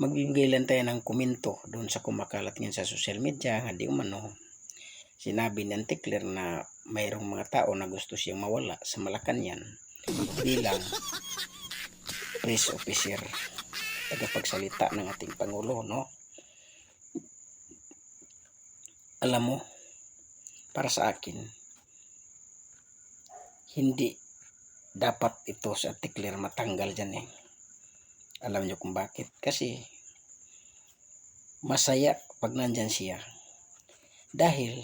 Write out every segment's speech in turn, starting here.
magbibigay lang tayo ng komento doon sa kumakalat ngayon sa social media nga di umano sinabi ni Antikler na mayroong mga tao na gusto siyang mawala sa Malacanang bilang press officer, tagapagsalita ng ating Pangulo, no? Alam mo, para sa akin, hindi dapat ito sa Antikler matanggal dyan eh. Alam nyo kung bakit? Kasi masaya pag nandyan siya. Dahil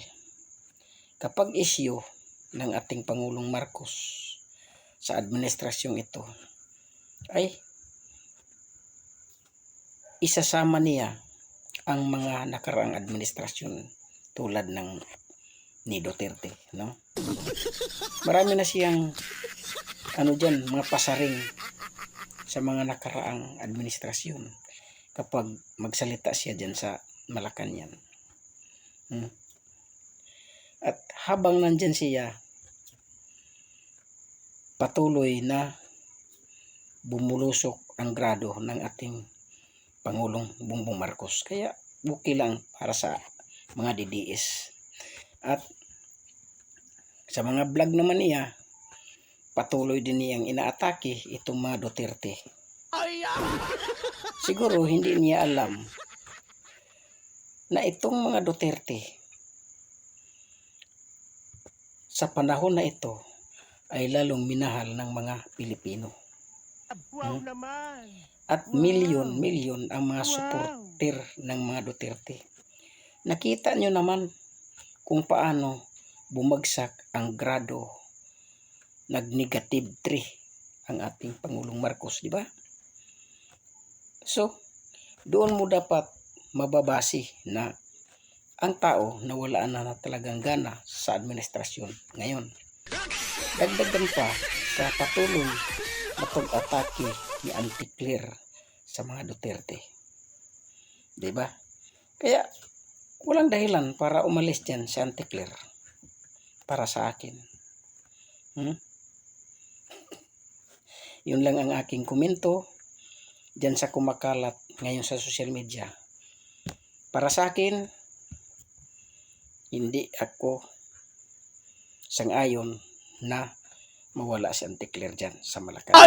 kapag issue ng ating Pangulong Marcos sa administrasyong ito ay isasama niya ang mga nakaraang administrasyon tulad ng ni Duterte, no? Marami na siyang mga pasaring sa mga nakaraang administrasyon kapag magsalita siya dyan sa Malacanang. At habang nandyan siya, patuloy na bumulusok ang grado ng ating Pangulong Bongbong Marcos. Kaya buki lang para sa mga DDS. At sa mga vlog naman niya, patuloy din niyang inaatake itong mga Duterte. Siguro hindi niya alam na itong mga Duterte sa panahon na ito ay lalong minahal ng mga Pilipino. Wow naman! At milyon-milyon ang mga supporter ng mga Duterte. Nakita nyo naman kung paano bumagsak ang grado, nag-negative 3 ang ating Pangulong Marcos, di ba? So, doon mo dapat mababase na ang tao na wala na talagang gana sa administrasyon ngayon. Dagdagan pa sa patuloy na pag-atake ni Antikler sa mga Duterte. Diba? Kaya walang dahilan para umalis dyan si Antikler para sa akin. Yun lang ang aking komento dyan sa kumakalat ngayon sa social media. Para sa akin, hindi ako sang-ayon na mawala si Antikler dyan sa Malacanang.